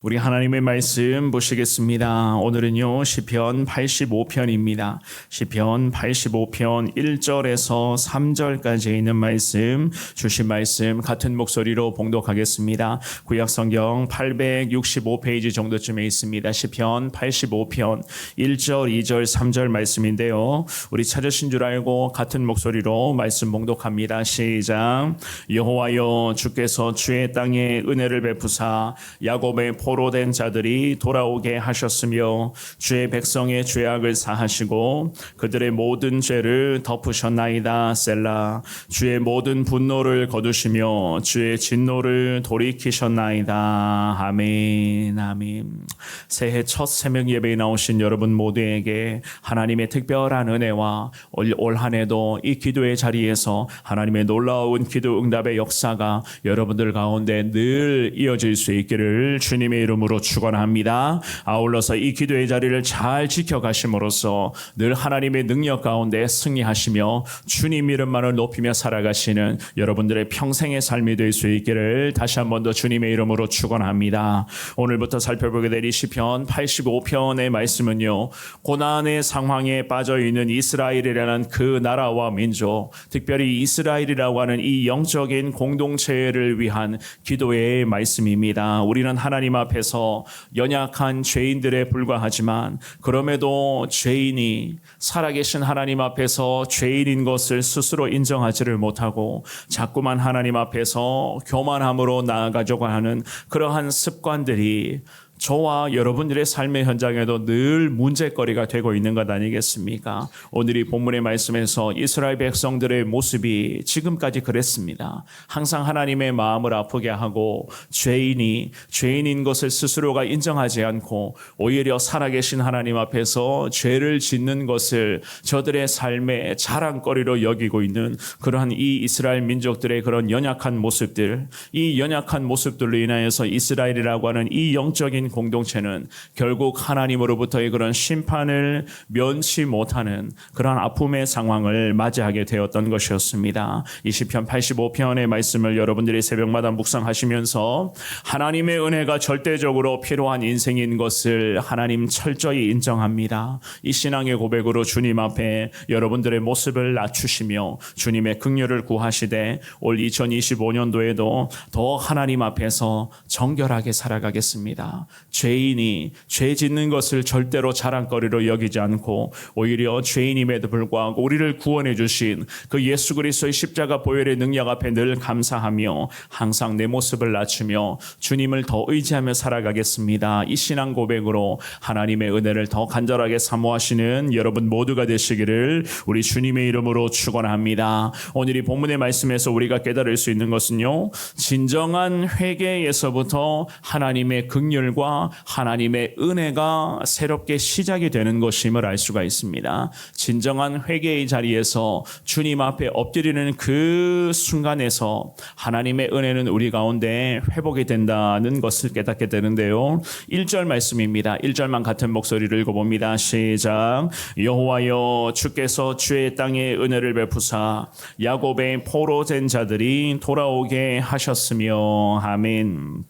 우리 하나님의 말씀 보시겠습니다. 오늘은요 시편 85편입니다. 시편 85편 1절에서 3절까지 있는 말씀, 주신 말씀 같은 목소리로 봉독하겠습니다. 구약성경 865페이지 정도쯤에 있습니다. 시편 85편 1절, 2절, 3절 말씀인데요. 우리 찾으신 줄 알고 같은 목소리로 말씀 봉독합니다. 시작. 여호와여, 주께서 주의 땅에 은혜를 베푸사 야곱의 포로된 자들이 돌아오게 하셨으며 주의 백성의 죄악을 사하시고 그들의 모든 죄를 덮으셨나이다. 셀라. 주의 모든 분노를 거두시며 주의 진노를 돌이키셨나이다. 아멘. 아멘. 새해 첫 새벽 예배에 나오신 여러분 모두에게 하나님의 특별한 은혜와 올 한 해도 이 기도의 자리에서 하나님의 놀라운 기도 응답의 역사가 여러분들 가운데 늘 이어질 수 있기를 주님의 이름으로 축원합니다. 아울러서 이 기도의 자리를 잘 지켜가심으로써 늘 하나님의 능력 가운데 승리하시며 주님 이름만을 높이며 살아가시는 여러분들의 평생의 삶이 될 수 있기를 다시 한 번 더 주님의 이름으로 축원합니다. 오늘부터 살펴보게 될 이 시편 85편의 말씀은요, 고난의 상황에 빠져 있는 이스라엘이라는 그 나라와 민족, 특별히 이스라엘이라고 하는 이 영적인 공동체를 위한 기도의 말씀입니다. 우리는 하나님 앞에서 연약한 죄인들에 불과하지만 그럼에도 죄인이 살아계신 하나님 앞에서 죄인인 것을 스스로 인정하지를 못하고 자꾸만 하나님 앞에서 교만함으로 나아가려고 하는 그러한 습관들이 저와 여러분들의 삶의 현장에도 늘 문제거리가 되고 있는 것 아니겠습니까? 오늘 이 본문의 말씀에서 이스라엘 백성들의 모습이 지금까지 그랬습니다. 항상 하나님의 마음을 아프게 하고 죄인인 것을 스스로가 인정하지 않고 오히려 살아계신 하나님 앞에서 죄를 짓는 것을 저들의 삶의 자랑거리로 여기고 있는 그러한 이 이스라엘 민족들의 그런 연약한 모습들, 이 연약한 모습들로 인하여서 이스라엘이라고 하는 이 영적인 공동체는 결국 하나님으로부터의 그런 심판을 면치 못하는 그런 아픔의 상황을 맞이하게 되었던 것이었습니다. 이 시편 85편의 말씀을 여러분들이 새벽마다 묵상하시면서 하나님의 은혜가 절대적으로 필요한 인생인 것을 하나님 철저히 인정합니다. 이 신앙의 고백으로 주님 앞에 여러분들의 모습을 낮추시며 주님의 긍휼을 구하시되 올 2025년도에도 더 하나님 앞에서 정결하게 살아가겠습니다. 죄인이 죄 짓는 것을 절대로 자랑거리로 여기지 않고 오히려 죄인임에도 불구하고 우리를 구원해 주신 그 예수 그리스도의 십자가 보혈의 능력 앞에 늘 감사하며 항상 내 모습을 낮추며 주님을 더 의지하며 살아가겠습니다. 이 신앙 고백으로 하나님의 은혜를 더 간절하게 사모하시는 여러분 모두가 되시기를 우리 주님의 이름으로 축원합니다. 오늘 이 본문의 말씀에서 우리가 깨달을 수 있는 것은요, 진정한 회개에서부터 하나님의 긍휼과 하나님의 은혜가 새롭게 시작이 되는 것임을 알 수가 있습니다. 진정한 회개의 자리에서 주님 앞에 엎드리는 그 순간에서 하나님의 은혜는 우리 가운데 회복이 된다는 것을 깨닫게 되는데요. 1절 말씀입니다. 1절만 같은 목소리를 읽어봅니다. 시작. 여호와여, 주께서 주의 땅에 은혜를 베푸사 야곱의 포로된 자들이 돌아오게 하셨으며. 아멘.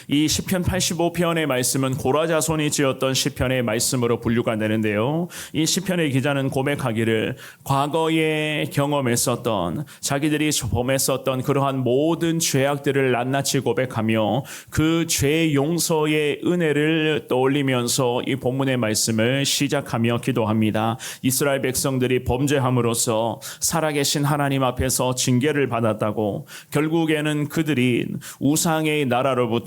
이 시편 85편의 말씀은 고라 자손이 지었던 시편의 말씀으로 분류가 되는데요. 이 시편의 기자는 고백하기를 과거에 경험했었던, 자기들이 범했었던 그러한 모든 죄악들을 낱낱이 고백하며 그 죄 용서의 은혜를 떠올리면서 이 본문의 말씀을 시작하며 기도합니다. 이스라엘 백성들이 범죄함으로써 살아계신 하나님 앞에서 징계를 받았다고, 결국에는 그들이 우상의 나라로부터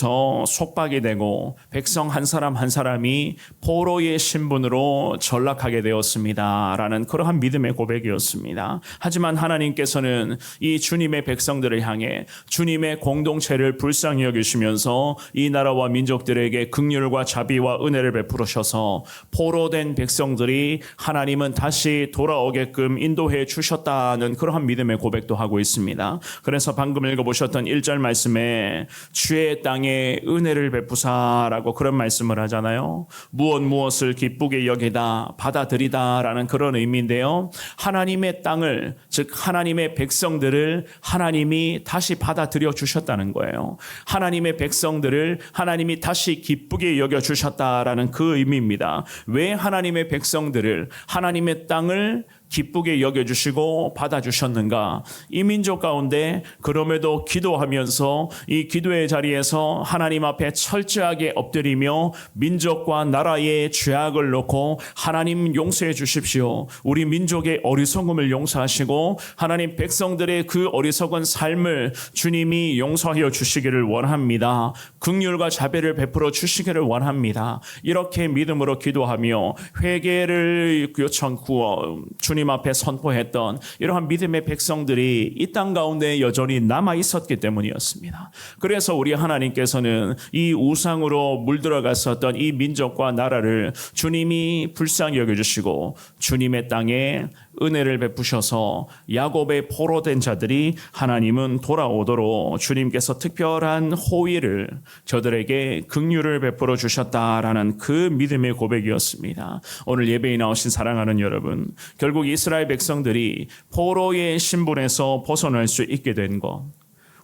속박이 되고 백성 한 사람 한 사람이 포로의 신분으로 전락하게 되었습니다 라는 그러한 믿음의 고백이었습니다. 하지만 하나님께서는 이 주님의 백성들을 향해 주님의 공동체를 불쌍히 여기시면서 이 나라와 민족들에게 긍휼과 자비와 은혜를 베푸셔서 포로된 백성들이 하나님은 다시 돌아오게끔 인도해 주셨다는 그러한 믿음의 고백도 하고 있습니다. 그래서 방금 읽어보셨던 1절 말씀에 주의 땅에 땅에 은혜를 베푸사라고 그런 말씀을 하잖아요. 무엇을 기쁘게 여기다 받아들이다라는 그런 의미인데요. 하나님의 땅을, 즉 하나님의 백성들을 하나님이 다시 받아들여 주셨다는 거예요. 하나님의 백성들을 하나님이 다시 기쁘게 여겨 주셨다라는 그 의미입니다. 왜 하나님의 백성들을, 하나님의 땅을 기쁘게 여겨주시고 받아주셨는가? 이 민족 가운데 그럼에도 기도하면서 이 기도의 자리에서 하나님 앞에 철저하게 엎드리며 민족과 나라의 죄악을 놓고 하나님 용서해 주십시오. 우리 민족의 어리석음을 용서하시고 하나님 백성들의 그 어리석은 삶을 주님이 용서하여 주시기를 원합니다. 긍휼과 자비를 베풀어 주시기를 원합니다. 이렇게 믿음으로 기도하며 회개를 요청 구워 주님 앞에 선포했던 이러한 믿음의 백성들이 이 땅 가운데 여전히 남아 있었기 때문이었습니다. 그래서 우리 하나님께서는 이 우상으로 물들어갔었던 이 민족과 나라를 주님이 불쌍히 여겨주시고 주님의 땅에 은혜를 베푸셔서 야곱의 포로된 자들이 하나님은 돌아오도록 주님께서 특별한 호의를 저들에게 긍휼을 베풀어 주셨다라는 그 믿음의 고백이었습니다. 오늘 예배에 나오신 사랑하는 여러분, 결국 이스라엘 백성들이 포로의 신분에서 벗어날 수 있게 된 것,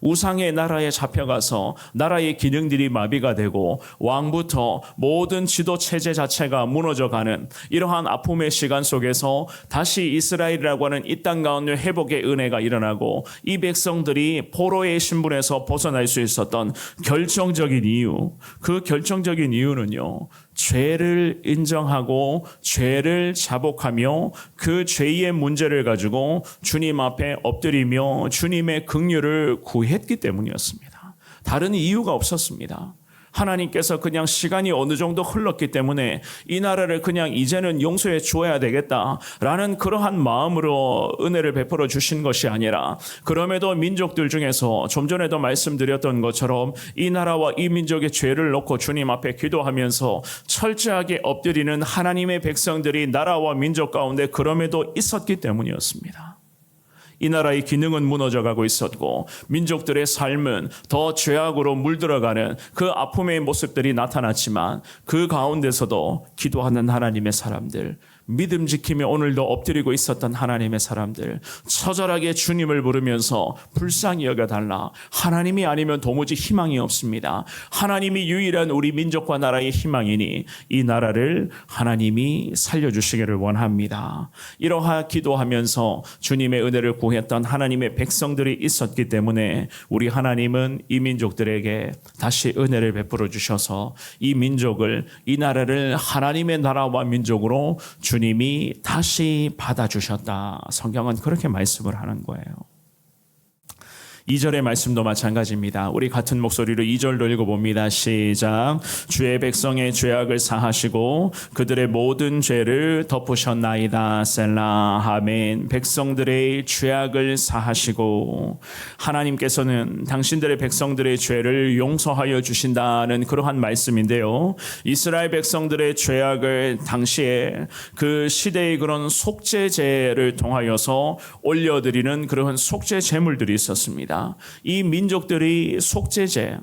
우상의 나라에 잡혀가서 나라의 기능들이 마비가 되고 왕부터 모든 지도 체제 자체가 무너져가는 이러한 아픔의 시간 속에서 다시 이스라엘이라고 하는 이 땅 가운데 회복의 은혜가 일어나고 이 백성들이 포로의 신분에서 벗어날 수 있었던 결정적인 이유, 그 결정적인 이유는요, 죄를 인정하고 죄를 자복하며 그 죄의 문제를 가지고 주님 앞에 엎드리며 주님의 긍휼을 구했기 때문이었습니다. 다른 이유가 없었습니다. 하나님께서 그냥 시간이 어느 정도 흘렀기 때문에 이 나라를 그냥 이제는 용서해 주어야 되겠다라는 그러한 마음으로 은혜를 베풀어 주신 것이 아니라, 그럼에도 민족들 중에서 좀 전에도 말씀드렸던 것처럼 이 나라와 이 민족의 죄를 놓고 주님 앞에 기도하면서 철저하게 엎드리는 하나님의 백성들이 나라와 민족 가운데 그럼에도 있었기 때문이었습니다. 이 나라의 기능은 무너져가고 있었고 민족들의 삶은 더 죄악으로 물들어가는 그 아픔의 모습들이 나타났지만 그 가운데서도 기도하는 하나님의 사람들, 믿음 지키며 오늘도 엎드리고 있었던 하나님의 사람들, 처절하게 주님을 부르면서 불쌍히 여겨달라. 하나님이 아니면 도무지 희망이 없습니다. 하나님이 유일한 우리 민족과 나라의 희망이니 이 나라를 하나님이 살려주시기를 원합니다. 이러하 기도하면서 주님의 은혜를 구했던 하나님의 백성들이 있었기 때문에 우리 하나님은 이 민족들에게 다시 은혜를 베풀어 주셔서 이 민족을, 이 나라를 하나님의 나라와 민족으로 주님이 다시 받아주셨다. 성경은 그렇게 말씀을 하는 거예요. 2절의 말씀도 마찬가지입니다. 우리 같은 목소리로 2절도 읽어봅니다. 시작. 주의 백성의 죄악을 사하시고 그들의 모든 죄를 덮으셨나이다. 셀라. 아멘. 백성들의 죄악을 사하시고, 하나님께서는 당신들의 백성들의 죄를 용서하여 주신다는 그러한 말씀인데요, 이스라엘 백성들의 죄악을 당시에 그 시대의 그런 속죄제를 통하여서 올려드리는 그런 속죄 제물들이 있었습니다. 이 민족들이 속죄제,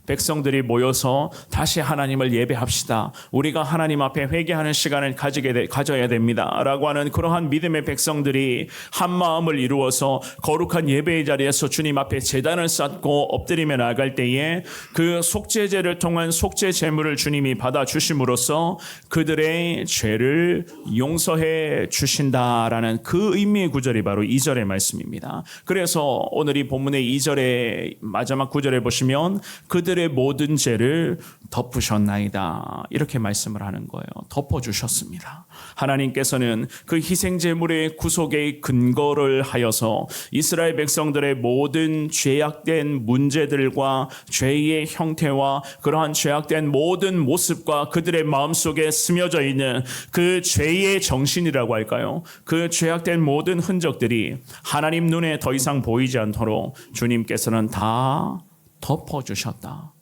백성들이 모여서 다시 하나님을 예배합시다. 우리가 하나님 앞에 회개하는 시간을 가져야 됩니다. 라고 하는 그러한 믿음의 백성들이 한 마음을 이루어서 거룩한 예배의 자리에서 주님 앞에 제단을 쌓고 엎드리며 나아갈 때에 그 속죄제를 통한 속죄 제물을 주님이 받아주심으로써 그들의 죄를 용서해 주신다라는 그 의미의 구절이 바로 2절의 말씀입니다. 그래서 오늘 이 본문의 2절의 마지막 구절에 보시면 그들의 모든 죄를 덮으셨나이다, 이렇게 말씀을 하는 거예요. 덮어주셨습니다. 하나님께서는 그 희생제물의 구속의 근거를 하여서 이스라엘 백성들의 모든 죄악된 문제들과 죄의 형태와 그러한 죄악된 모든 모습과 그들의 마음속에 스며져 있는 그 죄의 정신이라고 할까요? 그 죄악된 모든 흔적들이 하나님 눈에 더 이상 보이지 않도록 주님께서는 다 덮어주셨다.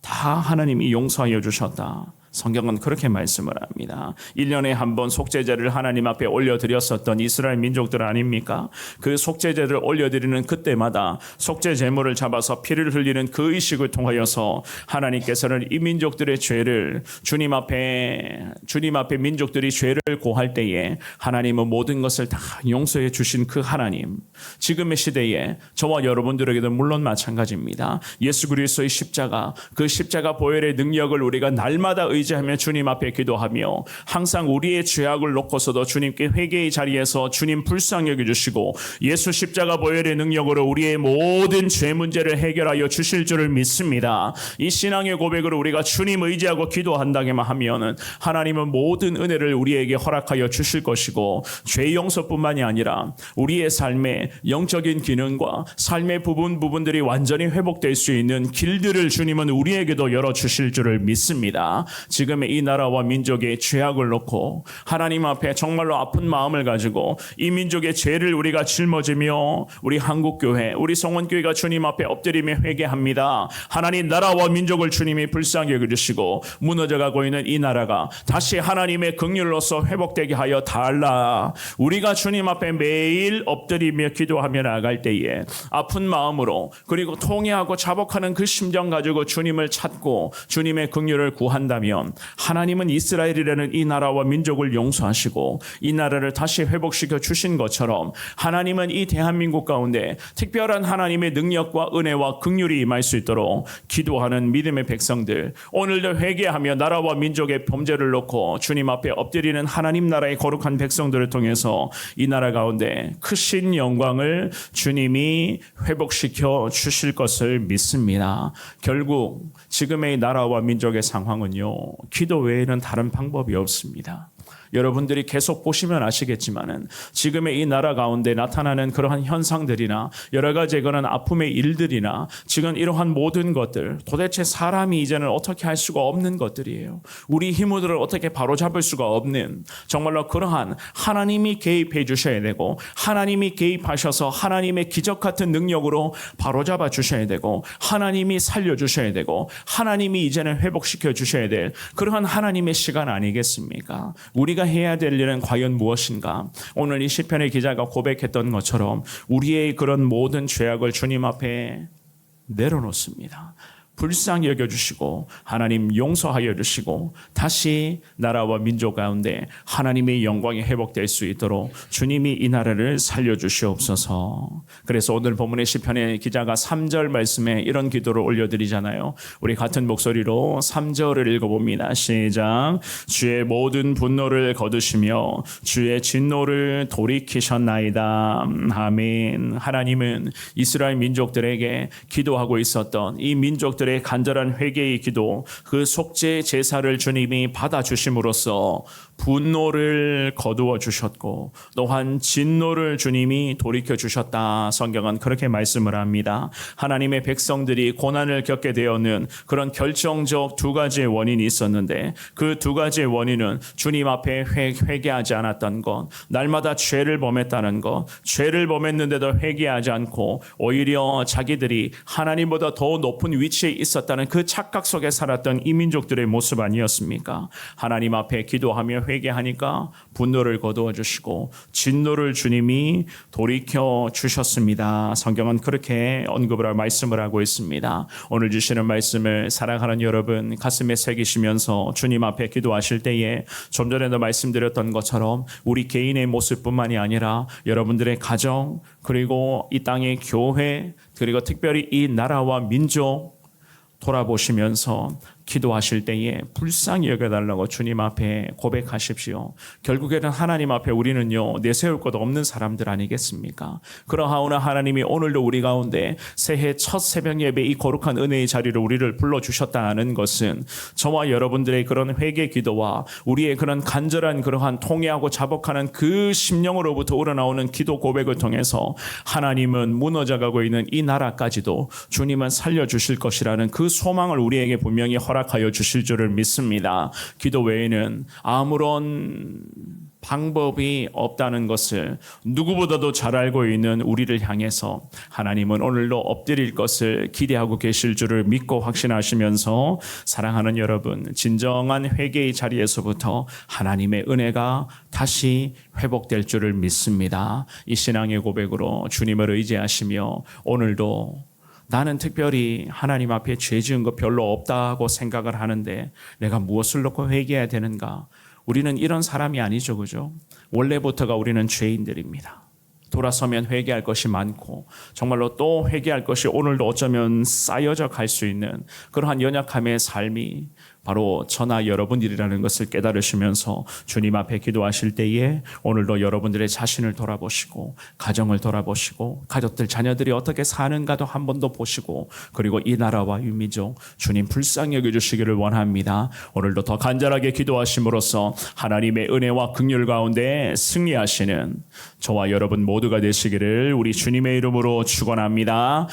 다 하나님이 용서하여 주셨다. 성경은 그렇게 말씀을 합니다. 1년에 한 번 속죄제를 하나님 앞에 올려드렸었던 이스라엘 민족들 아닙니까? 그 속죄제를 올려드리는 그때마다 속죄 제물을 잡아서 피를 흘리는 그 의식을 통하여서 하나님께서는 이 민족들의 죄를 주님 앞에 민족들이 죄를 고할 때에 하나님은 모든 것을 다 용서해 주신 그 하나님, 지금의 시대에 저와 여러분들에게도 물론 마찬가지입니다. 예수 그리스도의 십자가, 그 십자가 보혈의 능력을 우리가 날마다 의지하며 주님 앞에 기도하며 항상 우리의 죄악을 놓고서도 주님께 회개의 자리에서 주님 불쌍히 여겨주시고 예수 십자가 보혈의 능력으로 우리의 모든 죄 문제를 해결하여 주실 줄을 믿습니다. 이 신앙의 고백으로 우리가 주님 의지하고 기도한다기만 하면은 하나님은 모든 은혜를 우리에게 허락하여 주실 것이고 죄 용서뿐만이 아니라 우리의 삶의 영적인 기능과 삶의 부분들이 완전히 회복될 수 있는 길들을 주님은 우리에게도 열어주실 줄을 믿습니다. 지금의 이 나라와 민족의 죄악을 놓고 하나님 앞에 정말로 아픈 마음을 가지고 이 민족의 죄를 우리가 짊어지며 우리 한국교회, 우리 성원교회가 주님 앞에 엎드리며 회개합니다. 하나님 나라와 민족을 주님이 불쌍히 여겨주시고 무너져가고 있는 이 나라가 다시 하나님의 긍휼로서 회복되게 하여 달라. 우리가 주님 앞에 매일 엎드리며 기도하며 나아갈 때에 아픈 마음으로 그리고 통회하고 자복하는 그 심정 가지고 주님을 찾고 주님의 긍휼을 구한다면 하나님은 이스라엘이라는 이 나라와 민족을 용서하시고 이 나라를 다시 회복시켜 주신 것처럼 하나님은 이 대한민국 가운데 특별한 하나님의 능력과 은혜와 긍휼이 임할 수 있도록 기도하는 믿음의 백성들, 오늘도 회개하며 나라와 민족의 범죄를 놓고 주님 앞에 엎드리는 하나님 나라의 거룩한 백성들을 통해서 이 나라 가운데 크신 영광을 주님이 회복시켜 주실 것을 믿습니다. 결국 지금의 나라와 민족의 상황은요, 기도 외에는 다른 방법이 없습니다. 여러분들이 계속 보시면 아시겠지만은 지금의 이 나라 가운데 나타나는 그러한 현상들이나 여러 가지 그런 아픔의 일들이나 지금 이러한 모든 것들 도대체 사람이 이제는 어떻게 할 수가 없는 것들이에요. 우리 힘으로 어떻게 바로잡을 수가 없는 정말로 그러한 하나님이 개입해 주셔야 되고 하나님이 개입하셔서 하나님의 기적 같은 능력으로 바로잡아 주셔야 되고 하나님이 살려 주셔야 되고 하나님이 이제는 회복시켜 주셔야 될 그러한 하나님의 시간 아니겠습니까? 우리가 해야 될 일은 과연 무엇인가? 오늘 이 시편의 기자가 고백했던 것처럼 우리의 그런 모든 죄악을 주님 앞에 내려놓습니다. 불쌍히 여겨주시고 하나님 용서하여 주시고 다시 나라와 민족 가운데 하나님의 영광이 회복될 수 있도록 주님이 이 나라를 살려주시옵소서. 그래서 오늘 본문의 시편의 기자가 3절 말씀에 이런 기도를 올려드리잖아요. 우리 같은 목소리로 3절을 읽어봅니다. 시작. 주의 모든 분노를 거두시며 주의 진노를 돌이키셨나이다. 아멘. 하나님은 이스라엘 민족들에게 기도하고 있었던 이 민족들의 간절한 회개의 기도, 그 속죄 제사를 주님이 받아주심으로써 분노를 거두어 주셨고 또한 진노를 주님이 돌이켜 주셨다. 성경은 그렇게 말씀을 합니다. 하나님의 백성들이 고난을 겪게 되었는 그런 결정적 두 가지의 원인이 있었는데 그 두 가지의 원인은 주님 앞에 회개하지 않았던 것, 날마다 죄를 범했다는 것, 죄를 범했는데도 회개하지 않고 오히려 자기들이 하나님보다 더 높은 위치에 있었다는 그 착각 속에 살았던 이 민족들의 모습 아니었습니까? 하나님 앞에 기도하며 회개하니까 분노를 거두어 주시고 진노를 주님이 돌이켜 주셨습니다. 성경은 그렇게 언급을 하고 말씀을 하고 있습니다. 오늘 주시는 말씀을 사랑하는 여러분 가슴에 새기시면서 주님 앞에 기도하실 때에 좀 전에도 말씀드렸던 것처럼 우리 개인의 모습뿐만이 아니라 여러분들의 가정 그리고 이 땅의 교회 그리고 특별히 이 나라와 민족 돌아보시면서 기도하실 때에 불쌍히 여겨달라고 주님 앞에 고백하십시오. 결국에는 하나님 앞에 우리는요 내세울 것 없는 사람들 아니겠습니까? 그러하오나 하나님이 오늘도 우리 가운데 새해 첫 새벽 예배 이 거룩한 은혜의 자리로 우리를 불러주셨다는 것은 저와 여러분들의 그런 회개 기도와 우리의 그런 간절한 그러한 통회하고 자복하는 그 심령으로부터 우러나오는 기도 고백을 통해서 하나님은 무너져가고 있는 이 나라까지도 주님은 살려주실 것이라는 그 소망을 우리에게 분명히 허락하여 주실 줄을 믿습니다. 기도 외에는 아무런 방법이 없다는 것을 누구보다도 잘 알고 있는 우리를 향해서 하나님은 오늘도 엎드릴 것을 기대하고 계실 줄을 믿고 확신하시면서 사랑하는 여러분, 진정한 회개의 자리에서부터 하나님의 은혜가 다시 회복될 줄을 믿습니다. 이 신앙의 고백으로 주님을 의지하시며 오늘도 나는 특별히 하나님 앞에 죄 지은 거 별로 없다고 생각을 하는데 내가 무엇을 놓고 회개해야 되는가? 우리는 이런 사람이 아니죠, 그죠? 원래부터가 우리는 죄인들입니다. 돌아서면 회개할 것이 많고 정말로 또 회개할 것이 오늘도 어쩌면 쌓여져 갈 수 있는 그러한 연약함의 삶이 바로 저나 여러분들이라는 것을 깨달으시면서 주님 앞에 기도하실 때에 오늘도 여러분들의 자신을 돌아보시고 가정을 돌아보시고 가족들 자녀들이 어떻게 사는가도 한 번 더 보시고 그리고 이 나라와 이 민족 주님 불쌍히 여겨주시기를 원합니다. 오늘도 더 간절하게 기도하심으로써 하나님의 은혜와 긍휼 가운데 승리하시는 저와 여러분 모두가 되시기를 우리 주님의 이름으로 축원합니다.